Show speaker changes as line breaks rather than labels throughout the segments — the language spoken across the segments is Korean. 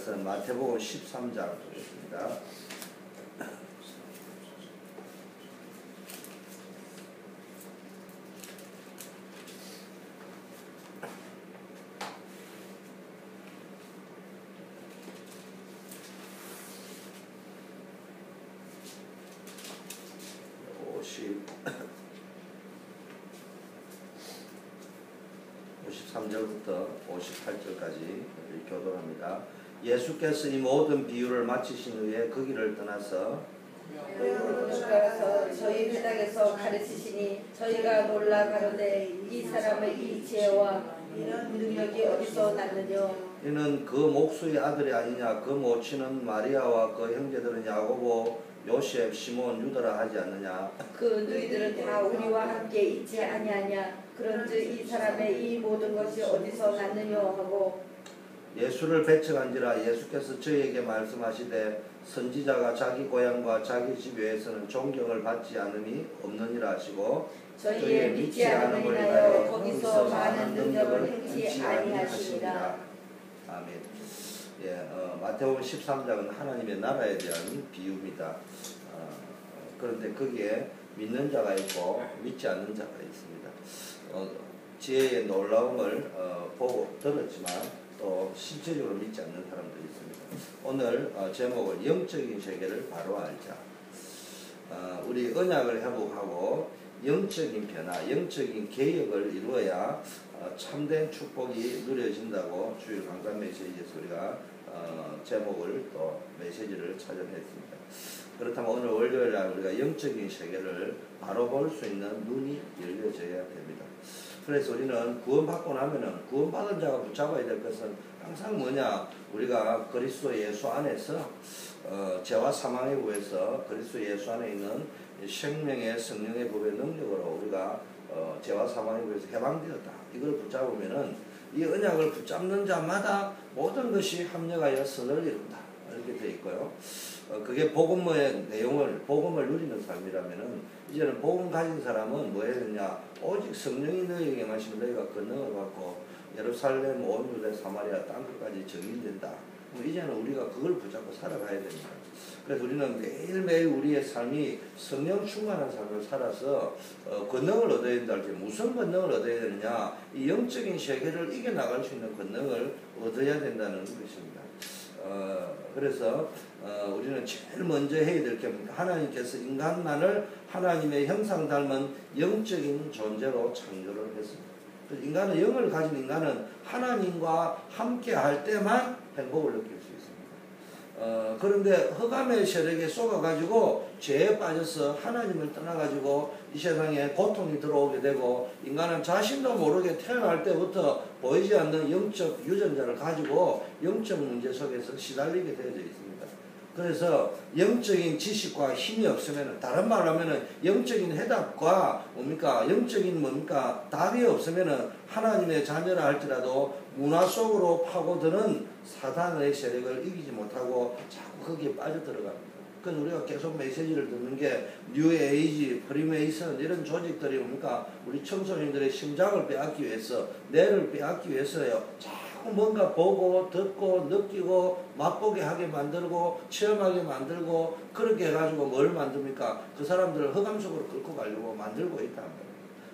것은 마태복음 13장 보겠습니다. (53절부터) (58절까지) 교도합니다. 예수께서 이 모든 비유를 마치신 후에 그 길을 떠나서
저희 회당에서 가르치시니 저희가 놀라 가로되 이 사람의 이 지혜와 이런 능력이 어디서 났느냐.
이는 그 목수의 아들이 아니냐. 그 모친은 마리아와 그 형제들은 야고보, 요셉, 시몬, 유다라 하지 않느냐.
그 너희들은 다 우리와 함께 있지 아니하냐. 그런즉 이 사람의 이 모든 것이 어디서 났느냐 하고
예수를 배척한지라. 예수께서 저희에게 말씀하시되 선지자가 자기 고향과 자기 집 외에서는 존경을 받지 않음이 없느니라 하시고
저희의 믿지 않음을 인하여 거기서 많은 능력을 행치 아니하시니라.
아멘. 마태복음 13장은 하나님의 나라에 대한 비유입니다. 그런데 거기에 믿는 자가 있고 믿지 않는 자가 있습니다. 지혜의 놀라움을 보고 들었지만 또 실제적으로 믿지 않는 사람들이 있습니다. 오늘 제목을 영적인 세계를 바로 알자. 우리 언약을 회복하고 영적인 변화, 영적인 개혁을 이루어야 참된 축복이 누려진다고 주일 강단 메시지에서 우리가 제목을 또 메시지를 찾아냈습니다. 그렇다면 오늘 월요일날 우리가 영적인 세계를 바로 볼 수 있는 눈이 열려져야 됩니다. 그래서 우리는 구원받고 나면은 구원받은 자가 붙잡아야 될 것은 항상 뭐냐, 우리가 그리스도 예수 안에서 죄와 사망의 구에서 그리스도 예수 안에 있는 생명의 성령의 법의 능력으로 우리가 죄와 사망의 구에서 해방되었다. 이걸 붙잡으면은 이 언약을 붙잡는 자마다 모든 것이 합력하여 선을 이룬다. 이렇게 되어 있고요. 그게 복음의 내용을, 복음을 누리는 삶이라면은 이제는 복음 가진 사람은 뭐 해야 되냐, 오직 성령이 너희에게 마시면 너희가 권능을 받고 예루살렘 온 유대 사마리아 땅끝까지 정인된다. 이제는 우리가 그걸 붙잡고 살아가야 됩니다. 그래서 우리는 매일매일 우리의 삶이 성령 충만한 삶을 살아서 권능을 얻어야 된다 할 때 무슨 권능을 얻어야 되느냐, 이 영적인 세계를 이겨나갈 수 있는 권능을 얻어야 된다는 것입니다. 그래서 우리는 제일 먼저 해야 될 게 하나님께서 인간만을 하나님의 형상 닮은 영적인 존재로 창조를 했습니다. 인간은, 영을 가진 인간은 하나님과 함께 할 때만 행복을 느낄 수 있습니다. 그런데 흑암의 세력에 속아가지고 죄에 빠져서 하나님을 떠나가지고 이 세상에 고통이 들어오게 되고 인간은 자신도 모르게 태어날 때부터 보이지 않는 영적 유전자를 가지고 영적 문제 속에서 시달리게 되어져 있습니다. 그래서 영적인 지식과 힘이 없으면, 다른 말로 하면 영적인 해답과 영적인 답이 없으면 하나님의 자녀라 할지라도 문화 속으로 파고드는 사단의 세력을 이기지 못하고 자꾸 거기에 빠져들어갑니다. 그래서 우리가 계속 메시지를 듣는 게 뉴에이지, 프리메이슨 이런 조직들이 우리 청소년들의 심장을 빼앗기 위해서, 뇌를 빼앗기 위해서요. 자꾸 뭔가 보고 듣고 느끼고 맛보게 하게 만들고 체험하게 만들고, 그렇게 해가지고 뭘 만듭니까? 그 사람들을 흑암 속으로 끌고 가려고 만들고 있단 말이에요.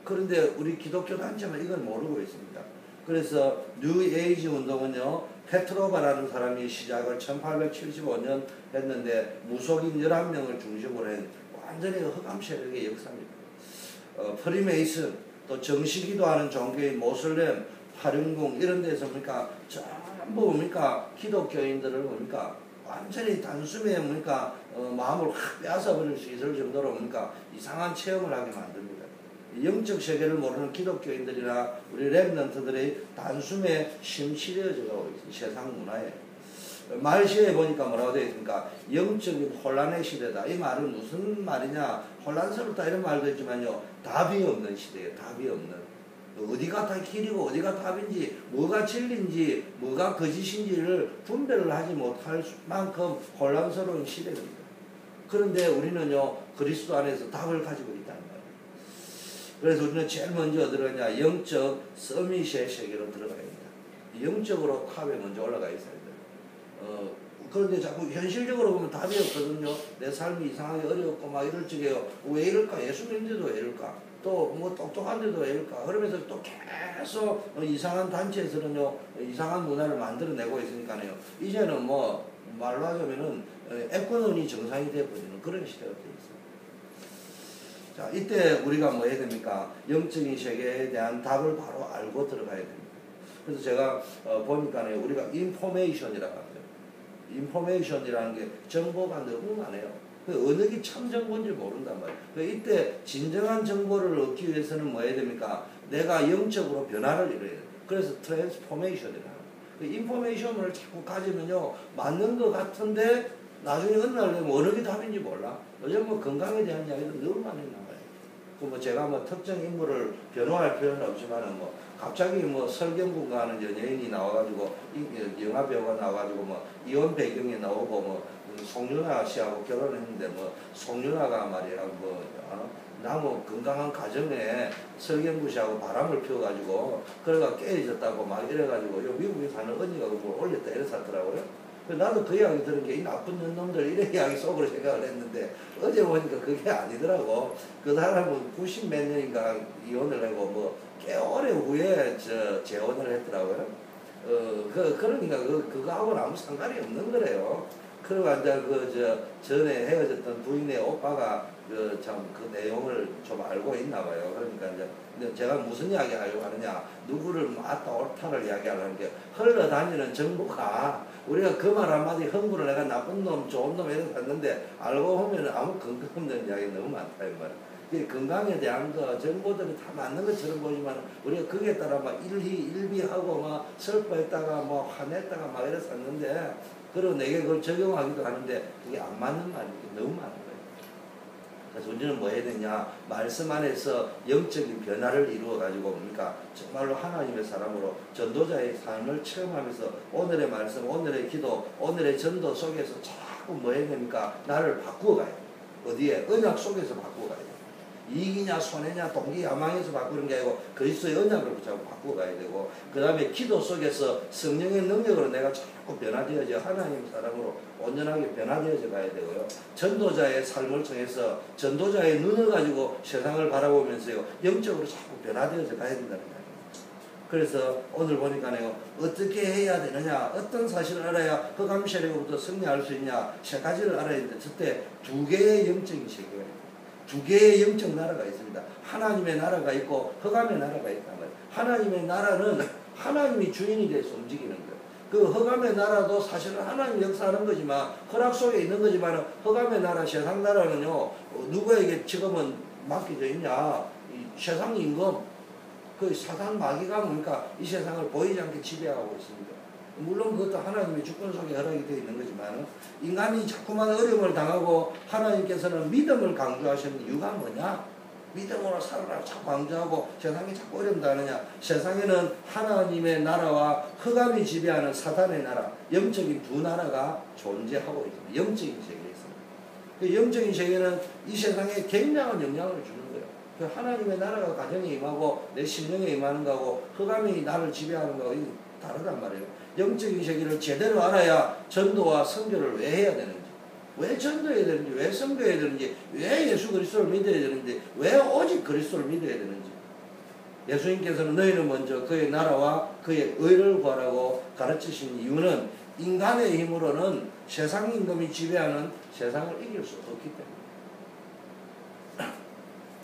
그런데 우리 기독교 단체는 이걸 모르고 있습니다. 그래서 뉴에이지 운동은요, 페트로바라는 사람이 시작을 1875년 했는데 무속인 11명을 중심으로 한 완전히 흑암 세력의 역사입니다. 프리메이슨, 또 정시기도하는 종교인 모슬렘, 화룡궁 이런 데서 전부 기독교인들을 완전히 단숨에 마음을 확 빼앗아버릴 수 있을 정도로 이상한 체험을 하게 만듭니다. 영적 세계를 모르는 기독교인들이나 우리 랩런트들이 단숨에 심취되어져가고 있습니다. 세상 문화에. 말시에 보니까 뭐라고 되어 있습니까? 영적인 혼란의 시대다. 이 말은 무슨 말이냐? 혼란스럽다 이런 말도 있지만요, 답이 없는 시대예요. 답이 없는. 어디가 다 길이고 어디가 답인지, 뭐가 진리인지 뭐가 거짓인지를 분별을 하지 못할 만큼 혼란스러운 시대입니다. 그런데 우리는요, 그리스도 안에서 답을 가지고 있다는 거예요. 그래서 우리는 제일 먼저 들어가냐, 영적 서밋의 세계로 들어가야 됩니다. 영적으로 탑에 먼저 올라가 있어야 돼요. 그런데 자꾸 현실적으로 보면 답이 없거든요. 내 삶이 이상하게 어렵고 막 이럴 적에요. 왜 이럴까? 예수 믿는데도 왜 이럴까? 또 뭐 똑똑한데도 왜 이럴까? 그러면서 또 계속 이상한 단체에서는요, 이상한 문화를 만들어내고 있으니까요. 이제는 뭐 말로 하자면은 애권론이 정상이 되어버리는 그런 시대가 되어 있어요. 자, 이때 우리가 뭐 해야 됩니까? 영적인 세계에 대한 답을 바로 알고 들어가야 됩니다. 그래서 제가 보니까요, 우리가 인포메이션이라고 하죠. 인포메이션이라는 게 정보가 너무 많아요. 어느 게 참 정보인지 모른단 말이에요. 이때 진정한 정보를 얻기 위해서는 뭐 해야 됩니까? 내가 영적으로 변화를 이뤄야 돼요. 그래서 트랜스포메이션이라는 거예요. 인포메이션을 자꾸 가지면요, 맞는 것 같은데 나중에 어느 날 되면 어느 게 답인지 몰라. 요즘 뭐 건강에 대한 이야기도 너무 많이 나와요. 뭐 제가 뭐 특정 인물을 변호할 필요는 없지만은 뭐 갑자기 뭐 설경구가 하는 연예인이 나와가지고 영화 배우가 나와가지고 뭐 이혼 배경에 나오고 뭐 송윤아 씨하고 결혼했는데 뭐 송윤아가 말이야 뭐 나무 건강한 가정에 설경구 씨하고 바람을 피워가지고 그래가 깨어졌다고 막 이래가지고 요 미국에 사는 언니가 그걸 올렸다 이래서 하더라고요. 나도 그 이야기 들은 게 이 나쁜 놈들 이런 이야기 속으로 생각을 했는데 어제 보니까 그게 아니더라고. 그 사람은 90 몇 년인가 이혼을 하고 뭐 꽤 오래 후에 재혼을 했더라고요. 그러니까 그거하고는 아무 상관이 없는 거래요. 그리고 이제 전에 헤어졌던 부인의 오빠가 그 내용을 좀 알고 있나 봐요. 그러니까 이제 제가 무슨 이야기 하려고 하느냐, 누구를 맞다 옳다를 이야기하는 게 흘러다니는 정보가 우리가 그 말 한마디 흥분을 내가 나쁜 놈, 좋은 놈 이렇게 했는데 알고 보면 아무 근거 없는 이야기 너무 많다 이 말이에요. 건강에 대한 정보들이 다 맞는 것처럼 보지만 우리가 거기에 따라 막 일비하고 막 슬퍼했다가 뭐 화냈다가 막 이랬었는데 그리고 내게 그걸 적용하기도 하는데 그게 안 맞는 말이 너무 많은 거예요. 그래서 우리는 뭐 해야 되냐, 말씀 안에서 영적인 변화를 이루어 가지고 뭡니까 정말로 하나님의 사람으로 전도자의 삶을 체험하면서 오늘의 말씀, 오늘의 기도, 오늘의 전도 속에서 자꾸 뭐 해야 됩니까? 나를 바꾸어 가야 돼요. 어디에? 언약 속에서 바꾸어 가야 돼요. 이익이냐 손해냐 동기 야망에서 바꾸는 게 아니고 그리스도의 언약을 붙잡고 바꾸어 가야 되고, 그 다음에 기도 속에서 성령의 능력으로 내가 자꾸 변화되어져 하나님 사람으로 온전하게 변화되어져 가야 되고요. 전도자의 삶을 통해서 전도자의 눈을 가지고 세상을 바라보면서요 영적으로 자꾸 변화되어져 가야 된다는 거예요. 그래서 오늘 보니까요, 어떻게 해야 되느냐, 어떤 사실을 알아야 흑암 세력으로부터 승리할 수 있냐, 세 가지를 알아야 되는데 그때 두 개의 영적인 세계가 있습니다. 두 개의 영적 나라가 있습니다. 하나님의 나라가 있고 흑암의 나라가 있단 말이에요. 하나님의 나라는 하나님이 주인이 돼서 움직이는 거예요. 그 흑암의 나라도 사실은 하나님 역사하는 거지만 허락 속에 있는 거지만 흑암의 나라, 세상 나라는요 누구에게 지금은 맡겨져 있냐, 이 세상 임금, 그 사단 마귀가 뭡니까 이 세상을 보이지 않게 지배하고 있습니다. 물론 그것도 하나님의 주권 속에 허락이 되어 있는 거지만 인간이 자꾸만 어려움을 당하고 하나님께서는 믿음을 강조하시는 이유가 뭐냐? 믿음으로 살아라 자꾸 강조하고 세상이 자꾸 어려움 당하느냐? 세상에는 하나님의 나라와 흑암이 지배하는 사단의 나라, 영적인 두 나라가 존재하고 있습니다. 영적인 세계에 있습니다. 그 영적인 세계는 이 세상에 굉장한 영향을 주는 거예요. 그 하나님의 나라가 가정에 임하고 내 심령에 임하는 거하고 흑암이 나를 지배하는 거하고 다르단 말이에요. 영적인 세계를 제대로 알아야 전도와 선교를 왜 해야 되는지, 왜 전도해야 되는지, 왜 선교해야 되는지, 왜 예수 그리스도를 믿어야 되는지, 왜 오직 그리스도를 믿어야 되는지. 예수님께서는 너희는 먼저 그의 나라와 그의 의를 구하라고 가르치신 이유는 인간의 힘으로는 세상 임금이 지배하는 세상을 이길 수 없기 때문에.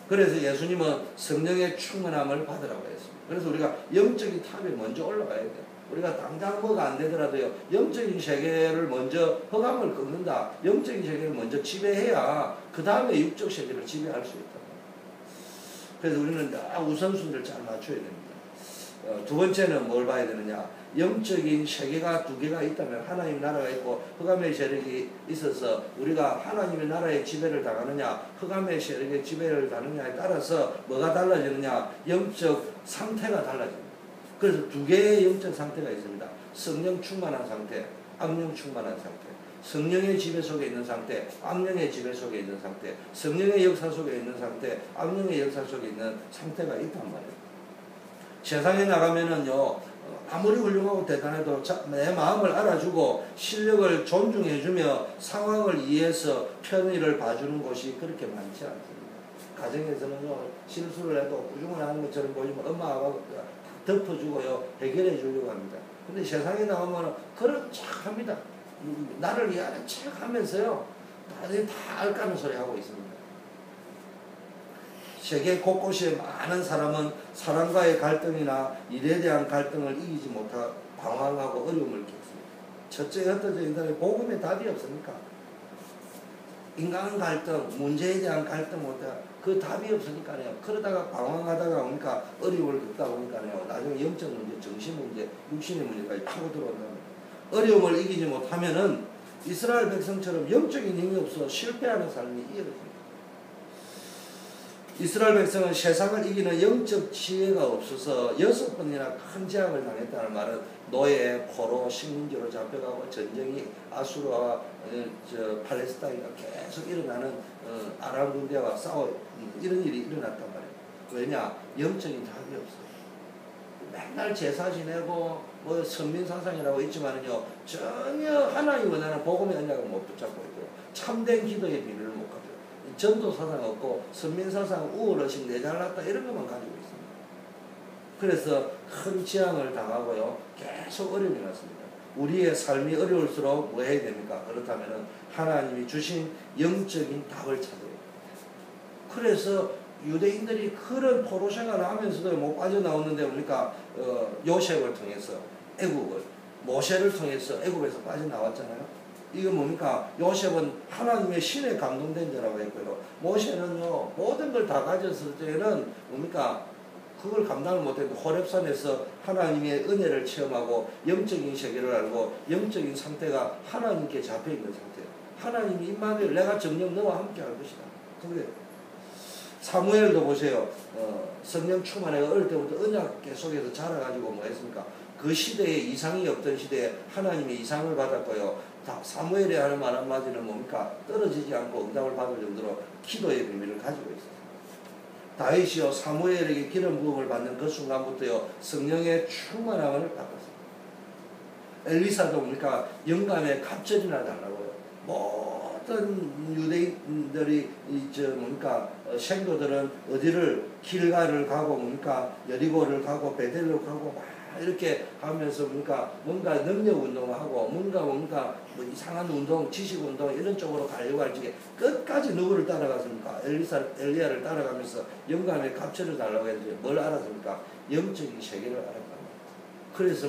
그래서 예수님은 성령의 충만함을 받으라고 했습니다. 그래서 우리가 영적인 탑에 먼저 올라가야 돼요. 우리가 당장 뭐가 안 되더라도요, 영적인 세계를 먼저 흑암을 끊는다. 영적인 세계를 먼저 지배해야 그 다음에 육적 세계를 지배할 수 있다. 그래서 우리는 우선순위를 잘 맞춰야 됩니다. 두 번째는 뭘 봐야 되느냐? 영적인 세계가 두 개가 있다면 하나님의 나라가 있고 흑암의 세력이 있어서 우리가 하나님의 나라의 지배를 당하느냐 흑암의 세력의 지배를 당하느냐에 따라서 뭐가 달라지느냐? 영적 상태가 달라집니다. 그래서 두 개의 영적 상태가 있습니다. 성령 충만한 상태, 악령 충만한 상태. 성령의 지배 속에 있는 상태, 악령의 지배 속에 있는 상태, 성령의 역사 속에 있는 상태, 악령의 역사 속에 있는 상태가 있단 말이에요. 세상에 나가면은요, 아무리 훌륭하고 대단해도 내 마음을 알아주고 실력을 존중해주며 상황을 이해해서 편의를 봐주는 곳이 그렇게 많지 않습니다. 가정에서는요, 실수를 해도 꾸중을 하는 것처럼 보이면 엄마 아빠가 덮어주고요, 해결해 주려고 합니다. 근데 세상에 나오면 그런 척 합니다. 나를 위하는 척 하면서요, 다들 다 알까는 소리 하고 있습니다. 세계 곳곳에 많은 사람은 사람과의 갈등이나 일에 대한 갈등을 이기지 못하고 방황하고 어려움을 겪습니다. 첫째 흩어져 있는 복음에 답이 없습니까? 인간 갈등, 문제에 대한 갈등 그 답이 없으니까요. 그러다가 방황하다가 보니까 어려움을 겪다 보니까요. 나중에 영적 문제, 정신 문제, 육신의 문제까지 파고 들어온다는 어려움을 이기지 못하면은 이스라엘 백성처럼 영적인 힘이 없어 실패하는 삶이 이어집니다. 이스라엘 백성은 세상을 이기는 영적 지혜가 없어서 6번이나 큰 재앙을 당했다는 말은 노예, 포로, 식민지로 잡혀가고 전쟁이 아수르와 팔레스타인과 계속 일어나는 아람 군대와 싸워 이런 일이 일어났단 말이에요. 왜냐? 영적인 답이 없어요. 맨날 제사 지내고 뭐 선민사상이라고 있지만은요, 전혀 하나님 원하는 복음의 언약을 못 붙잡고 있고요. 참된 기도의 비밀을 못 가져요. 전도사상 없고 선민사상 우월의식 내 잘났다 이런 것만 가지고 있습니다. 그래서 큰 재앙을 당하고요, 계속 어려움이 났습니다. 우리의 삶이 어려울수록 뭐 해야 됩니까? 그렇다면 하나님이 주신 영적인 답을 찾아야 됩니다. 그래서 유대인들이 그런 포로 생활을 하면서도 못 빠져나오는데 보니까 요셉을 통해서 애국을, 모세를 통해서 애국에서 빠져나왔잖아요. 이거 뭡니까? 요셉은 하나님의 신에 감동된 자라고 했고요. 모세는요, 모든 걸 다 가졌을 때는 뭡니까? 그걸 감당을 못했고 호렙산에서 하나님의 은혜를 체험하고 영적인 세계를 알고 영적인 상태가 하나님께 잡혀있는 상태예요. 하나님이 임마누엘, 내가 정녕 너와 함께 할 것이다. 그게 사무엘도 보세요. 성령 충만해 어릴 때부터 언약 속에서 자라가지고 뭐 했습니까? 그 시대에 이상이 없던 시대에 하나님의 이상을 받았고요. 사무엘이 하는 말 한마디는 뭡니까? 떨어지지 않고 응답을 받을 정도로 기도의 비밀을 가지고 있어요. 다윗이요, 사무엘에게 기름 부음을 받는 그 순간부터요, 성령의 충만함을 받았어요. 엘리사도 뭡니까? 영감의 갑절이나 달라고요. 모든 유대인들이 뭡니까? 생도들은 어디를 길가를 가고 뭡니까? 여리고를 가고 베델로 가고 막 이렇게 하면서 뭔가 능력 운동을 하고 뭔가 뭐 이상한 운동, 지식 운동 이런 쪽으로 가려고 할 적에 끝까지 누구를 따라갔습니까? 엘리야를 따라가면서 영감의 갑절을 달라고 했는데 뭘 알았습니까? 영적인 세계를 알았다. 그래서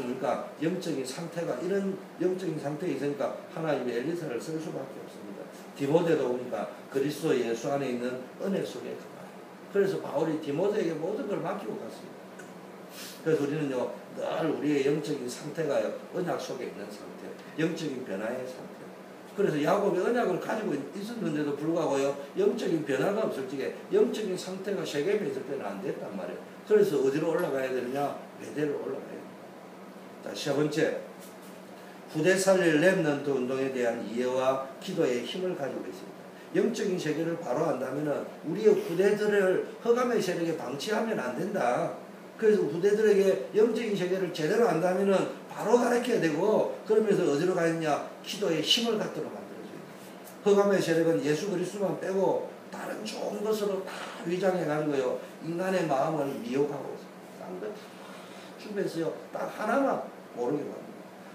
영적인 상태가 이런 영적인 상태에 있으니까 하나님의 엘리사를 쓸 수밖에 없습니다. 디모데도 보니까 그리스도 예수 안에 있는 은혜 속에 가요. 그래서 바울이 디모데에게 모든 걸 맡기고 갔습니다. 그래서 우리는요, 늘 우리의 영적인 상태가요, 언약 속에 있는 상태, 영적인 변화의 상태. 그래서 야곱이 언약을 가지고 있었는데도 불구하고요, 영적인 변화가 없을 적에 영적인 상태가 세계에 있을 때는 안 됐단 말이에요. 그래서 어디로 올라가야 되느냐? 베델로 올라가야 돼요. 자, 세 번째, 후대 살릴 렘넌트 운동에 대한 이해와 기도의 힘을 가지고 있습니다. 영적인 세계를 바로 안다면 우리의 후대들을 흑암의 세력에 방치하면 안 된다. 그래서 후대들에게 영적인 세계를 제대로 안다면 바로 가르쳐야 되고, 그러면서 어디로 가느냐? 기도의 힘을 갖도록 만들어줘요. 흑암의 세력은 예수 그리스도만 빼고 다른 좋은 것으로 다 위장해가지고요, 인간의 마음을 미혹하고 딴 것 준비해서요, 딱 하나만 모르게 합니다.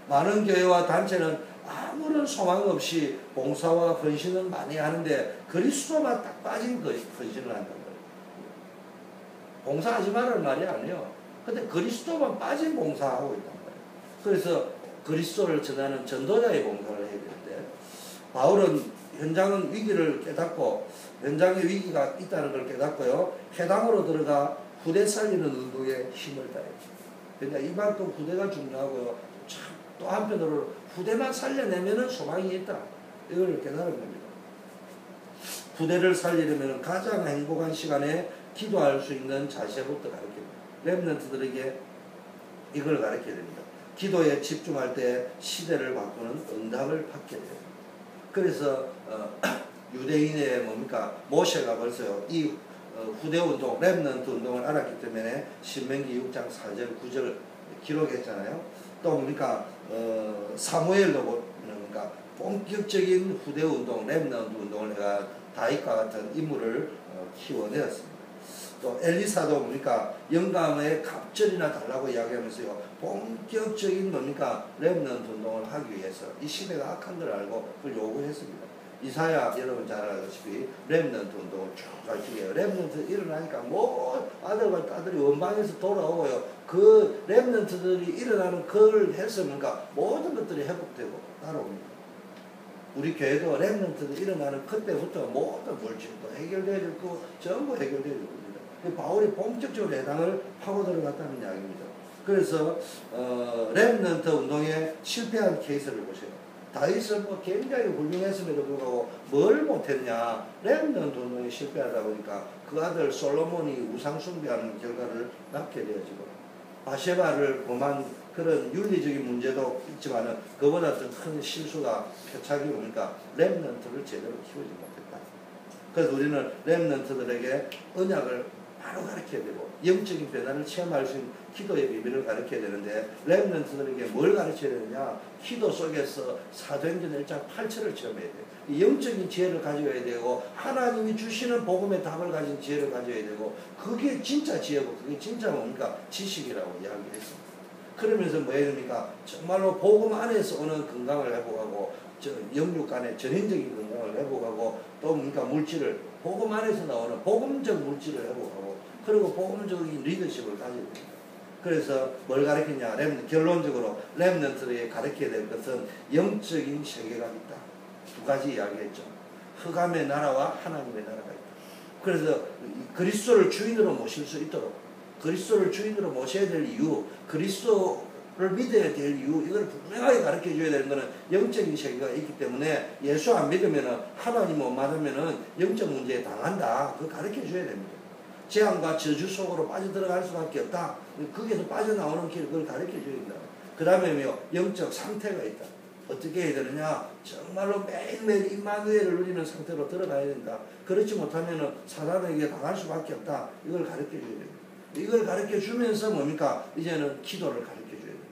많은 교회와 단체는 아무런 소망 없이 봉사와 헌신은 많이 하는데 그리스도만 딱 빠진 헌신을 한단 말이에요. 봉사하지 말라는 말이 아니에요. 근데 그리스도만 빠진 봉사하고 있단 말이에요. 그래서 그리스도를 전하는 전도자의 봉사를 해야 되는데, 바울은 현장은 위기를 깨닫고 현장에 위기가 있다는 걸 깨닫고요, 해당으로 들어가 후대 살리는 운동에 힘을 다해요. 그러니까 이만큼 후대가 중요하고요, 참 또 한편으로 후대만 살려내면은 소망이 있다, 이걸 깨달은 겁니다. 후대를 살리려면 가장 행복한 시간에 기도할 수 있는 자세부터 가르칩니다. 렘넌트들에게 이걸 가르쳐야 됩니다. 기도에 집중할 때 시대를 바꾸는 응답을 받게 돼요. 그래서 유대인의 모세가 벌써요, 이 후대 운동, 렘넌트 운동을 알았기 때문에 신명기 6장 4절 9절 기록했잖아요. 또 그러니까 사무엘도 그러니까 본격적인 후대 운동, 렘넌트 운동을 해가 다윗과 같은 인물을 키워내었습니다. 또 엘리사도 뭡니까 영감의 갑절이나 달라고 이야기하면서요 본격적인 뭡니까 렘넌트 운동을 하기 위해서 이 시대가 악한 걸 알고 그걸 요구했습니다. 이사야 여러분 잘 알다시피 렘넌트 운동을 쭉 가르치고요. 렘넌트 일어나니까 뭐 아들과 딸들이 원방에서 돌아오고요. 그 렘넌트들이 일어나는 그걸 했으니까 모든 것들이 회복되고 따라옵니다. 우리 교회도 렘넌트들 일어나는 그때부터 모든 물질도 해결되어야 되고 전부 해결되어야 됩니다. 바울이 본격적으로 해당을 파고 들어갔다는 이야기입니다. 그래서 렘넌트 운동에 실패한 케이스를 보세요. 다윗은 뭐 굉장히 훌륭했음에도 불구하고 뭘 못했냐. 렘넌트 운동에 실패하다 보니까 그 아들 솔로몬이 우상 숭배하는 결과를 낳게 되어지고 바세바를 범한 그런 윤리적인 문제도 있지만 그보다 더 큰 실수가 표착이 오니까 렘넌트를 제대로 키우지 못했다. 그래서 우리는 렘넌트들에게 언약을 바로 가르쳐야 되고 영적인 변화를 체험할 수 있는 기도의 비밀을 가르쳐야 되는데 렘넌트들에게 뭘 가르쳐야 되느냐. 기도 속에서 사도행전 1장 8절을 체험해야 돼요. 영적인 지혜를 가져야 되고 하나님이 주시는 복음의 답을 가진 지혜를 가져야 되고 그게 진짜 지혜고 그게 진짜 뭡니까 지식이라고 이야기했습니다. 그러면서 뭐 해야 됩니까? 정말로 복음 안에서 오는 건강을 회복하고 영육 간의 전인적인 건강을 회복하고 또 뭡니까 물질을 복음 안에서 나오는 복음적 물질을 회복하고 그리고 복음적인 리더십을 가지고 있습니다. 그래서 뭘 가르치냐? 결론적으로 렘넌트들에게 가르쳐야 될 것은 영적인 세계가 있다. 두 가지 이야기했죠. 흑암의 나라와 하나님의 나라가 있다. 그래서 그리스도를 주인으로 모실 수 있도록 그리스도를 주인으로 모셔야 될 이유, 그리스도를 믿어야 될 이유, 이걸 분명하게 가르쳐 줘야 되는 것은 영적인 세계가 있기 때문에 예수 안 믿으면 하나님 못 받으면 영적 문제에 당한다. 그거 가르쳐 줘야 됩니다. 재앙과 저주 속으로 빠져들어갈 수밖에 없다. 거기에서 빠져나오는 길, 그걸 가르쳐 줘야 된다. 그 다음에 영적 상태가 있다. 어떻게 해야 되느냐? 정말로 매일매일 임마누엘을 누리는 상태로 들어가야 된다. 그렇지 못하면 사단에게 당할 수밖에 없다. 이걸 가르쳐 줘야 됩니다. 이걸 가르쳐 주면서 뭡니까? 이제는 기도를 가르쳐 줘야 됩니다.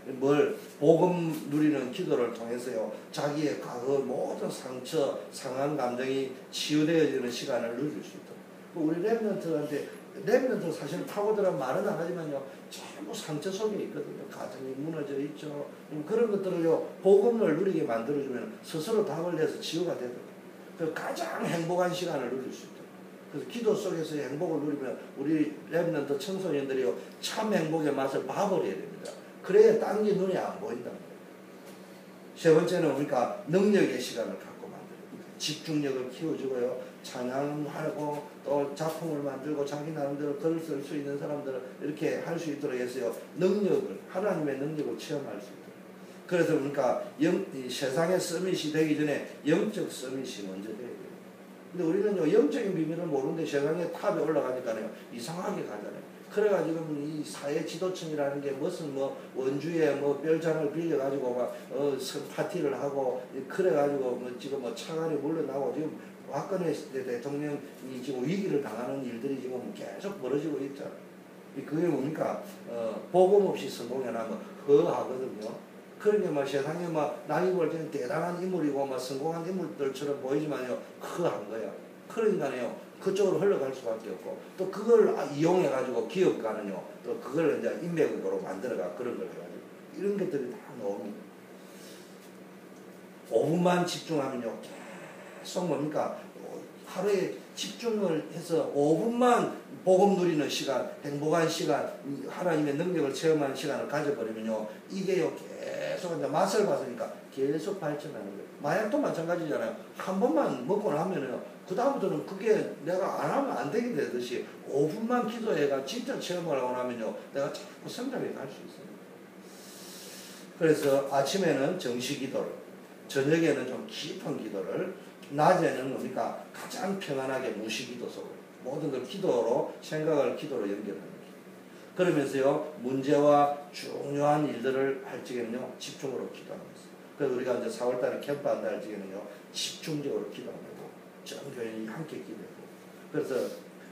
뭘 복음 누리는 기도를 통해서요. 자기의 과거 모든 상처, 상한 감정이 치유되어지는 시간을 누릴 수 있도록. 우리 렘넌트한테 렘넌트 사실 파고들은 말은 안 하지만요. 전부 상처 속에 있거든요. 가정이 무너져 있죠. 그런 것들을요. 복음을 누리게 만들어주면 스스로 답을 내서 치유가 되도록. 그 가장 행복한 시간을 누릴 수 있도록. 그래서 기도 속에서의 행복을 누리면 우리 렘넌트 청소년들이요. 참 행복의 맛을 봐버려야 됩니다. 그래야 딴 게 눈에 안 보인다는 거예요. 세 번째는 뭡니까? 능력의 시간을 갖고 만듭니다. 집중력을 키워주고요. 찬양하고 또 작품을 만들고 자기 나름대로 글을 쓸 수 있는 사람들을 이렇게 할 수 있도록 해서요. 능력을, 하나님의 능력을 체험할 수 있도록. 그래서 그러니까 이 세상의 서밋이 되기 전에 영적 서밋이 먼저 돼야 돼요. 근데 우리는요, 영적인 비밀을 모르는데 세상의 탑에 올라가니까요, 이상하게 가잖아요. 그래가지고 이 사회 지도층이라는 게 무슨 뭐 원주에 뭐 별장을 빌려가지고 막 파티를 하고 그래가지고 뭐 지금 뭐 차관이 물러나고 지금 박근혜 대통령이 지금 위기를 당하는 일들이 지금 계속 벌어지고 있잖아요. 그게 뭡니까? 복음 없이 성공해나면 허하거든요. 그러니까 뭐 세상에 막 남이 볼 때는 대단한 인물이고 막 성공한 인물들처럼 보이지만요, 허한 거야. 그러니까요, 그쪽으로 흘러갈 수밖에 없고, 또 그걸 이용해가지고 기업가는요, 또 그걸 이제 인맥으로 만들어가 그런 걸 해가지고, 이런 것들이 다 나옵니다. 5분만 집중하면요, 계속 뭡니까? 하루에 집중을 해서 5분만 복음 누리는 시간, 행복한 시간, 하나님의 능력을 체험하는 시간을 가져버리면요, 이게요, 계속 이제 맛을 봤으니까 계속 발전하는 거예요. 마약도 마찬가지잖아요. 한 번만 먹고 나면요, 그 다음부터는 그게 내가 안 하면 안 되게 되듯이 5분만 기도해가 진짜 체험을 하고 나면요, 내가 자꾸 성장해 갈 수 있어요. 그래서 아침에는 정시 기도를, 저녁에는 좀 깊은 기도를, 낮에는 뭡니까? 가장 평안하게 무시 기도 속으로 모든 걸 기도로, 생각을 기도로 연결하는 거예요. 그러면서요, 문제와 중요한 일들을 할 적에는요, 집중으로 기도하는 거예요. 그래서 우리가 이제 4월달에 캠프한다 할 적에는요, 집중적으로 기도하는 거예요. 전 교인이 함께 기도하고. 그래서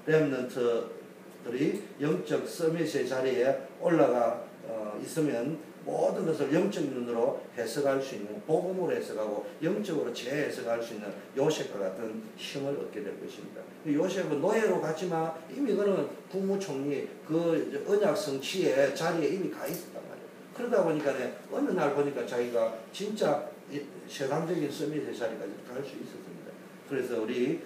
렘넌트들이 영적 서밋의 자리에 올라가 있으면 모든 것을 영적인 눈으로 해석할 수 있는, 복음으로 해석하고 영적으로 재해석할 수 있는 요셉과 같은 힘을 얻게 될 것입니다. 요셉은 노예로 갔지만 이미 그는 국무총리 그 언약 성취의 자리에 이미 가 있었단 말이에요. 그러다 보니까 어느 날 보니까 자기가 진짜 세상적인 서밋의 자리까지 갈 수 있었습니다. 그래서 우리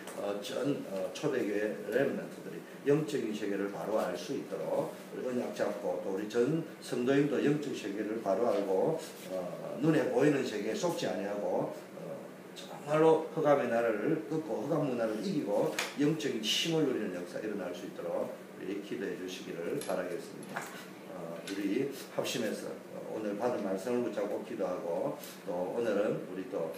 초대교회 렘넌트들이 영적인 세계를 바로 알 수 있도록 언약 잡고, 또 우리 전 성도님도 영적 세계를 바로 알고 눈에 보이는 세계에 속지 아니하고 정말로 흑암의 나라를 꺾고 흑암 문화를 이기고 영적인 힘을 누리는 역사 일어날 수 있도록 우리 기도해 주시기를 바라겠습니다. 우리 합심해서 오늘 받은 말씀을 붙잡고 기도하고, 또 오늘은 우리 또